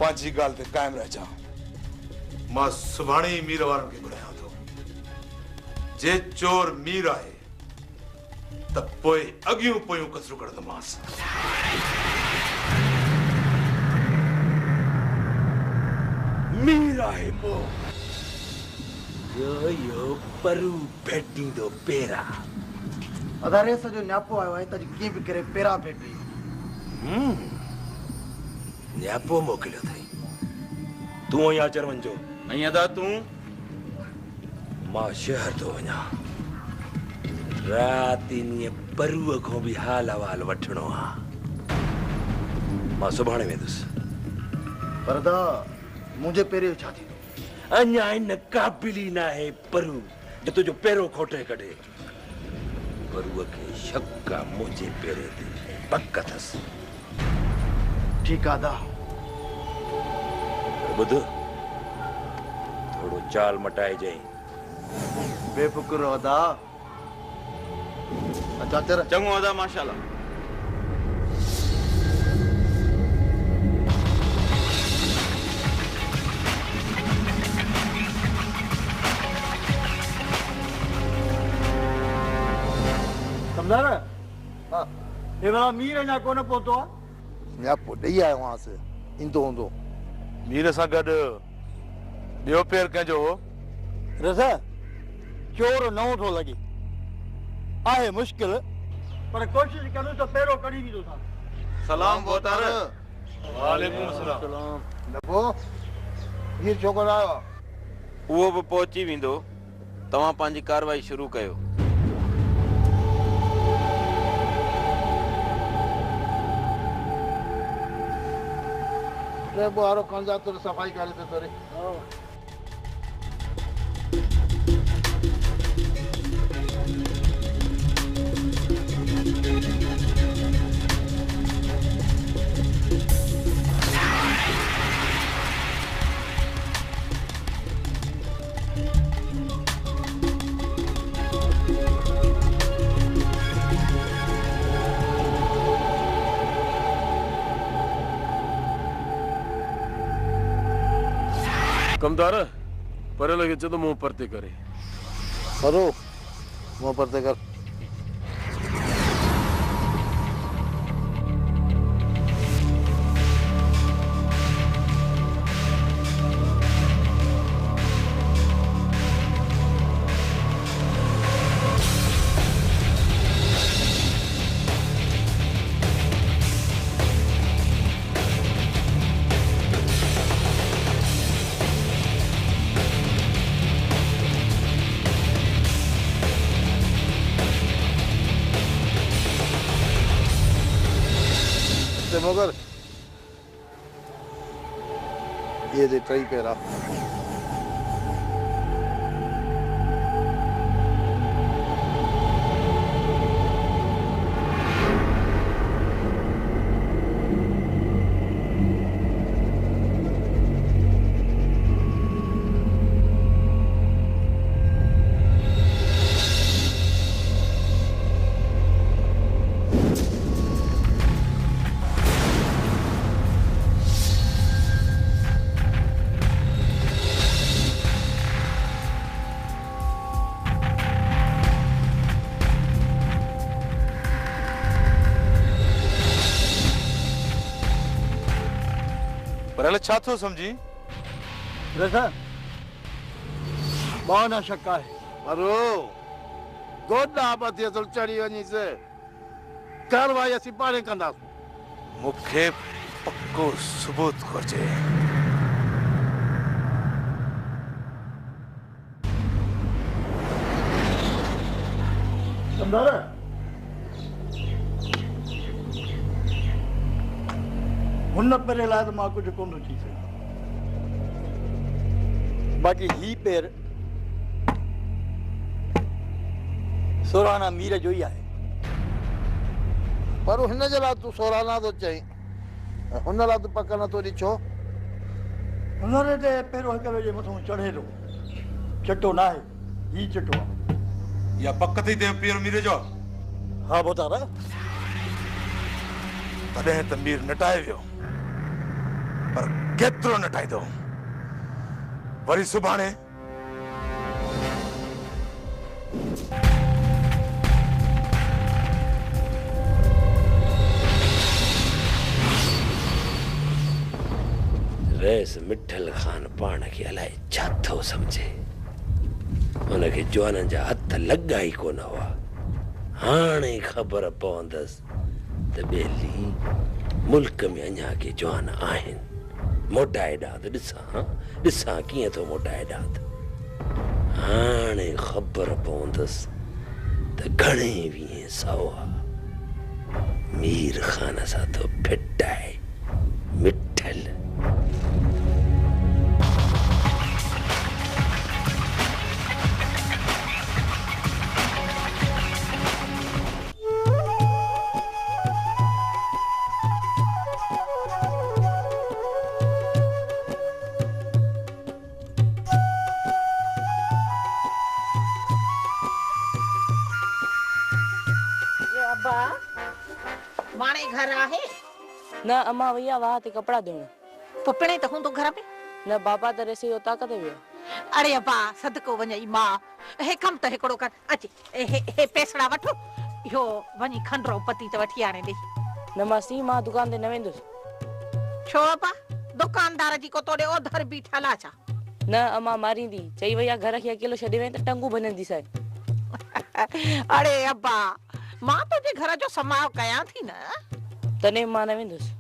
पांची गाल ते कायम रह जा। मां सुभाणे मीर वारन के बुलाया तो जे चोर मीर आए तब पोए अगियों पोयों कसरू कर दमास। मीर आए मो यो परू भेटी दो पेरा अदारे सजो न्यापो आयो है तज की भी करे पेरा भेटी। न्यापो मोकिलियो थई तू यहाँ अचर वञो नहीं अदा तू मां शहर तो वञा रात इन परूअ को भी हाल अहवाल वठणो आ मां सुभाणे वेंदुसि पर दा मुझे पेरे छा थी अञा इन काबिल ही ना है परू जो तुझो पेरो खोटे कढे परूअ के शक आ मुझे पेरे ते पक थस ठीक आदा बुध थोड़ो चाल मटाए जाई बेफिक्र अदा अच्छा तेरा चंगो अदा माशाल्लाह। समझा हाँ ये वाला मीर ना कोन पोतो न्यापो दई आयो वहां से इंदो होंदो मीर सा गड बियो पेर कंजो रसा चोर नओ थो लगे आहे मुश्किल पर कोशिश करूं तो पेरो कड़ी भी दो था। सलाम बोतार। वालेकुम सलाम। देखो ये छोकरा आयो वो भी पहुंची विंदो तवा पांजी कार्रवाई शुरू कयो। रे बारो कंजा तो सफाई करे तो तोरे कमदार परे लगे तो मुंह परते करे करो मुंह परते कर मगर ये दे ट्राई पेरा पहले छातो समझी रसा बाना शक्का है अरो गोदा आपत्ति तो चढ़ी वनी से कार्रवाई असी पाने कंदा मुखे पक्को सबूत खोजे समझा हुन पेरे लाइ त मां कुझु कोन थो थी सघां बाक़ी ही पेर सोराना मीर जो ही आहे पर हिन जे लाइ तूं सोराना थो चई हुन लाइ तूं पक नथो ॾी छो हुन ते पहिरियों हिक ॿिए जे मथां चढ़े थो चिटो न आहे ही चिटो आहे या पक थी ते पेर मीर जो हा ॿुधारा तॾहिं त मीर नटाए वियो पर केतिरो नटाईंदो वरी सुभाणे रईस मिठल खान पाण खे अलाए छा थो सम्झे उनखे जवाननि जा हथ लॻा ई कोन हुआ हाणे ख़बर पवंदसि त ॿेली मुल्क में अञा के जवान आहिनि मोटाए ॾांद ॾिसां कीअं थो मोटाए ॾांद हाणे ख़बर पवंदसि त घणे वीह सवा मीर खान सां थो फिटाए मिठल माने घर आहे न अम्मा भैया वहां ते कपड़ा धोण पुपणे त हूंदो घर में न बाबा त रसी उता कते वियो अरे अब्बा सदको वञई मां हे कम त हिकड़ो कर अचे हे पैसड़ा वठो यो वञी खंडरो पती त वठी आणे ॾे न मासी मां दुकान ते न वेंदुसि छो अब्बा दुकानदार जी को तोड़े ओधर बीठल आ छा न अम्मा मारींदी चई भैया घर खे अकेलो छॾे वञ त टंगू भनंदी सां अरे अब्बा मां तुझे घर जो समाव कयां थी न तने मां न वेंदुसि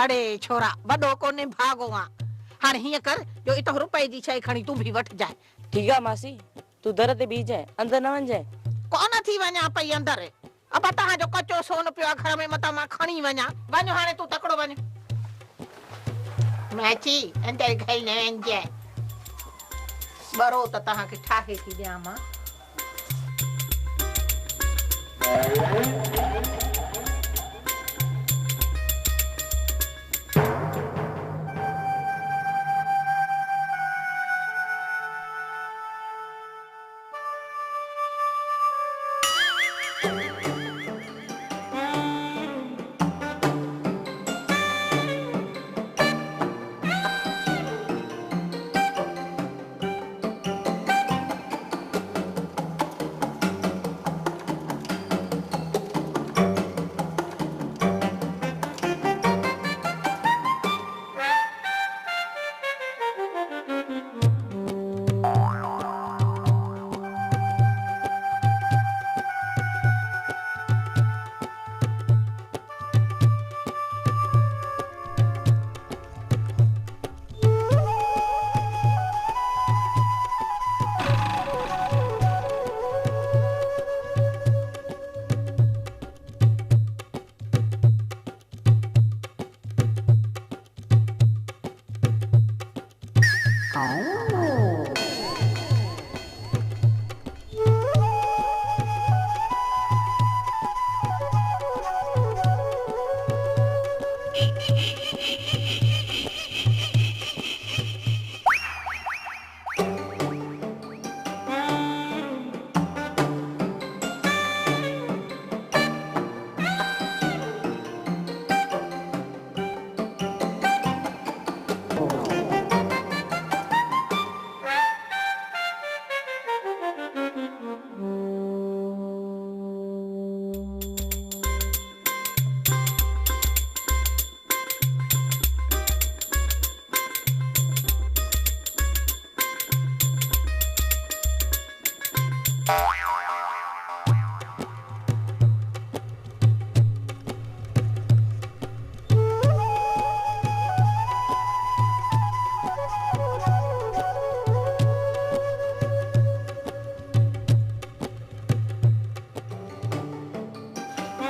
अरे छोरा वॾो कोने भागो आ हाणे हीअं कर जो इत रुपए जी शइ खणी तूं भी वठ जाए ठीक आहे मासी तू दर ते बीह जाए अंदर न वञ जाए कोन थी वञा पई अंदर अब्बा तहां जो कचो सोन पियो आहे घर में मता मां खणी वञा वञ हाणे तू तकड़ो वञ मैची अंदर गई न वञ जाए बरो त तहां खे ठाहे थी ॾियां मां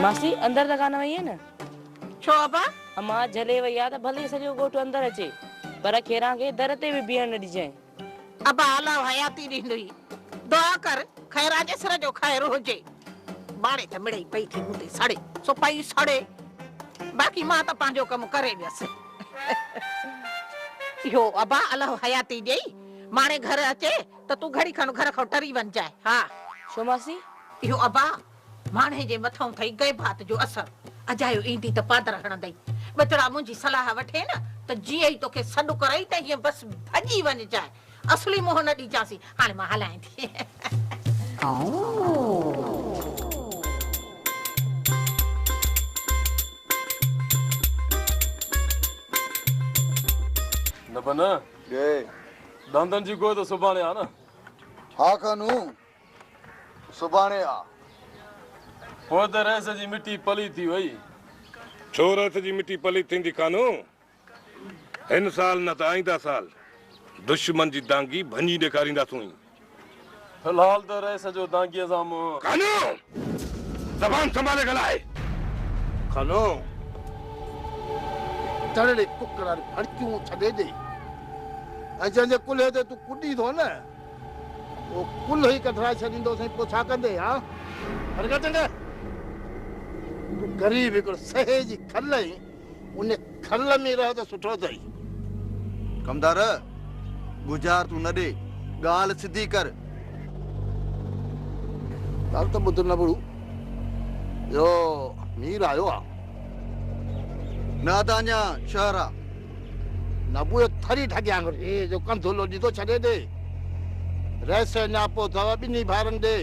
मासी अंदर त कान वई है न छो अब्बा अम्मा जले वई आहे त भले सॼो ॻोठु अंदर अचे पर खेरा खे दर ते बि बीहण न ॾिजांइ अब्बा अल्लाह हयाती ॾींदुई दुआ कर खैरा जे सिर जो खैर हुजे बाड़े त मिड़ई पई थी हूंदी सड़े सो पई सड़े बाक़ी मां त पंहिंजो कमु करे वियसि इहो अब्बा अल्लाह हयाती ॾेई माणे घर अचे त तूं घड़ी खन घर खां टरी वञ जाए हा छो मासी इहो अब्बा माणे जे मथां थई गए भात जो असर अजायो ईंदी त पादर हणंदई बचड़ा मुंहिंजी सलाह वठे न त जीअं ई तोखे सॾु करई त हीअं बसि भॼी वञ जाए असली मोह न ॾिजांसीं हाणे मां हलायां थी न बन दंदन जी को तो सुभाणे आ न हा कानू सुभाणे आ पोइ त रस जी मिट्टी पली थी वई छो रस जी मिट्टी पली थींदी कानू हिन साल न त आईंदा साल दुश्मन जी दांगी भञी ॾेखारींदासूं फिलहाल त रस जो दांगीअ सां कानू ज़बान संभाले ॻाल्हाए कानू तड़ड़े कुकर वारी फड़कियूं छॾे ॾे ऐं जंहिंजे कुल्हे ते तूं कुॾी थो न उहो कुल्ह ई कढाए छॾींदोसीं पोइ छा कंदे हा तूं ग़रीब हिकिड़ो सहे जी खल ई उन खल में रह त सुठो अथई कमदार गुजार तूं न ॾे ॻाल्हि सिधी कर ॻाल्हि त ॿुध न ॿुड़ू इहो मीर आयो आहे न त अञा शहर आहे न बुए थरी ठॻियां हे जो कंधुलो ॾिठो छॾे ॾे रहिसे नापो अथव ॿिन्ही भाइरनि ॾे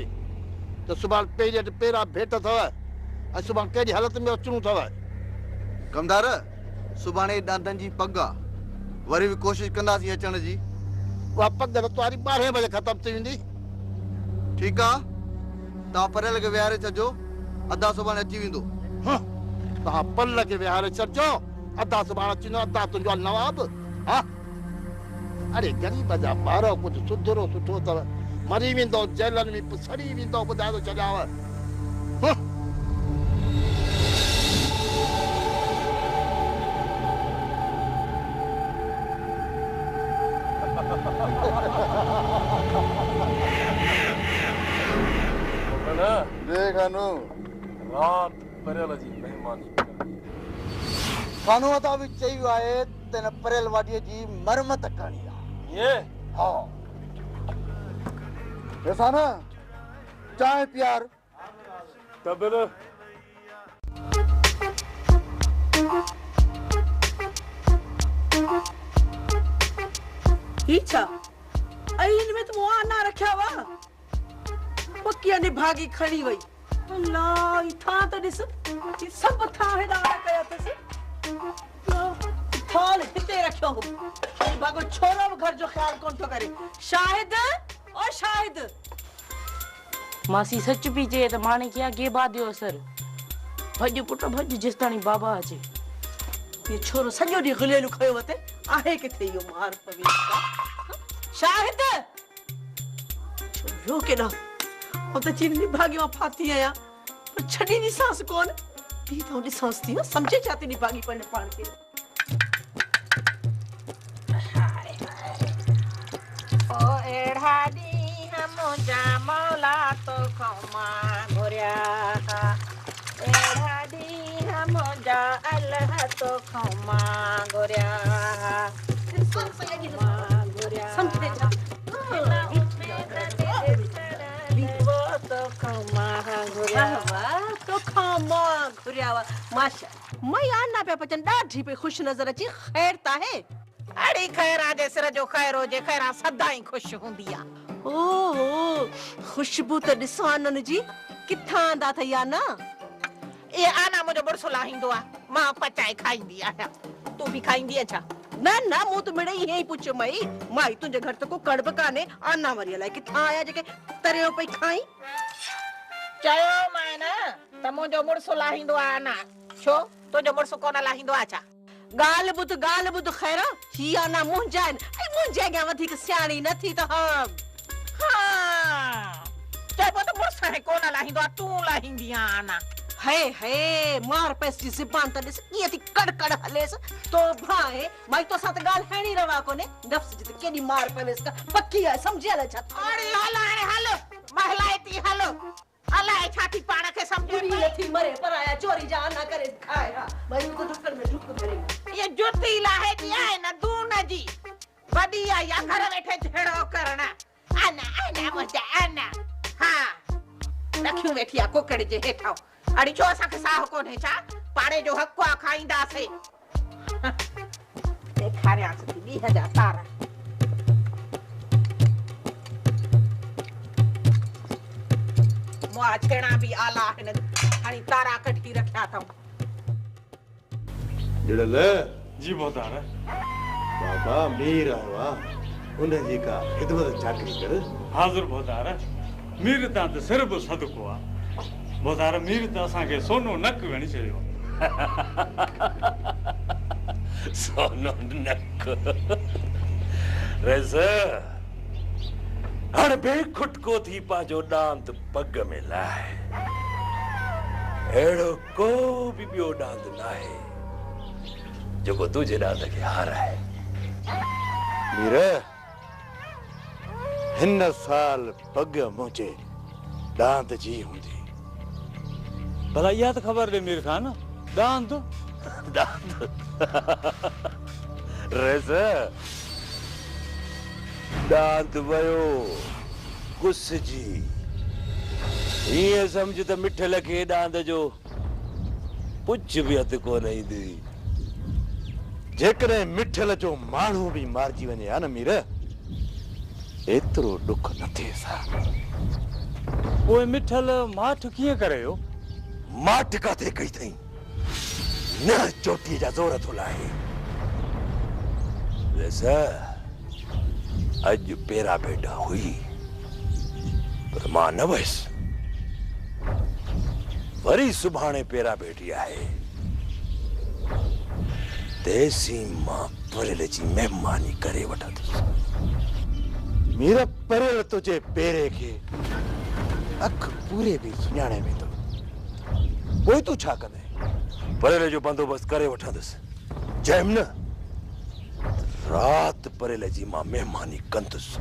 त सुभाणे पहिरीं पहिरां भेट अथव ऐं सुभाणे कहिड़ी हालत में अचणो अथव कमदार सुभाणे दादन जी पग आहे वरी बि कोशिशि कंदासीं अचण जी उहा पग त तुंहिंजी 12 बजे ख़तमु थी वेंदी ठीकु आहे तव्हां परियल खे विहारे छॾिजो अदा सुभाणे अची वेंदो तव्हां पल खे विहारे छॾिजो अदा सुभाणे अची वेंदो अदा तुंहिंजो नवाब हा अरे ग़रीब जा ॿार कुझु सुधरो सुठो अथव मरी वेंदो जेलनि में सड़ी वेंदो ॿुधाए थो छॾियांव देखो रात परियल जी मेहमानी कानू त बि चई वियो आहे त हिन परियल वाडीअ जी मरमत करणी आहे ये हा ऐसा न चांहि प्यार तबिल ही छा इन में तो आना रखिया हुआ पक्किया ने भागी खड़ी वई अल्लाह ई था तो दिस ई सब था हेडा कया तस थाल हिते रखियो हो बागो छोरो घर जो ख्याल कोन तो करे शाहिद ओ शाहिद मासी सच पी चे त माने क्या के बात दियो सर भज पुट भज जिस्तानी बाबा अचे ये छोरो सॼो ॾींहुं ग़ुलेलू खयो वते आहे किथे इहो मार पवे शाहिद छोरो केॾा ओ त चिरनी भागी मां फाती आया पर छॾी दी सांस कोन बी तो ॾिसांस थी समझे जाती नी भागी पने पाण के ओ एढ़ा दी हम जा मौला तो खमा गोरिया एढ़ा दी हम जा अल्लाह तो खमा गोरिया समझे जा तो खमा गोरिया माशा मैं आना पे पचन ॾाढी पे खुश नजर अची खैर ता है अड़ी खैरा जे सिर जो खैर हो जे खैरा सदाई खुश हुंदी आ ओहो खुशबू तो ॾिसो आनन जी किथां दा थया ना ए आना मुझे बुरसो लाहींदो आ मां पचाए खाईंदी आहियां तू भी खाईंदी है छा ना ना मु तो मिड़े ही पुछ मई माई तुझे घर तो को कड़ब काने आना वरी लाए किथां आया जेके तरियो पई खाई चयो मैं ना त मुझो मुरसो लाहींदो आ आना छो तुझो मुरसो कोन लाहींदो आ छा गाल बुध खैरा ही आना मुंजान आई मुंजे गया वधिक सियाणी न थी तो हम हां चइबो त मुरसो है कोन लाहींदो आ तू लाहींदी आना हे मार पैस जी ज़बान त ॾिस कीअं थी कड़ हलेस तो भाए माई तो साथ गाल हेणी रवा कोने नफ्स जी त केडी मार पवेस का पक्की है समझियल छा अरे हल महलायती हलो अलाए छाती पाण के समझे पूरी थी मरे पर आया चोरी जा ना करे खाया भाई तो ढुकल में ढुक करे ये जुती लाहे दी है ना दून जी बड़ी या घर बैठे झेड़ो करना आना मुझे आना हां रखियो बैठिया कोकड़ जे हेठाओ अड़ी जो असा के साह कोने छा पाड़े जो हक्वा खाईंदा से ॾेखारियांसि थी ॾींहं जा तारा। मुआ छेणा बि आला आहिनि, हाणे तारा कढी रखिया अथऊं। जड़ल जी बोदार बाबा मीर आयो आहे, उनजी का खिदमत चाकरी कर। हाज़ुर बोदार मीर तां त सिर बि सदको आहे। बोदार मीर त असांखे सोनो नक वणी छॾियो। सोनो नक रज़ हाणे बेखुटको थी पंहिंजो डांद पग में लाए। अहिड़ो को बि ॿियो डांद न आहे जेको तुंहिंजे डांद खे हाराए। मीर हिन साल पग मुंहिंजे डांद जी हूंदी। भला इहा त ख़बर ॾे मीर खान, डांद डांद रज़ डांद वयो गुस्सजी। हीअं सम्झ त मिठल खे डांद जो पुछ बि हथ कोन ईंदी। जेकॾहिं मिठल जो माण्हू बि मारिजी वञे हा न मीर, एतिरो ॾुख न थिएस हा। पोइ मिठल माठ कीअं करे हो? माठ काथे कई अथई, न चोटीअ जा ज़ोर थो लाहे। वैसे अॼु पेरा भेट हुई पर मां न वयसि। वरी सुभाणे पेरा भेटी आहे। तेसी मां परेल जी महिमानी करे वठंदुसि। मीर परेल तुंहिंजे पेरे खे अख पूरे बि सुञाणे वेंदो, पोइ तूं छा कंदे? परेल जो बंदोबस्तु करे वठंदुसि। चयमि न रात परेल जी मां महिमानी कंदुसि।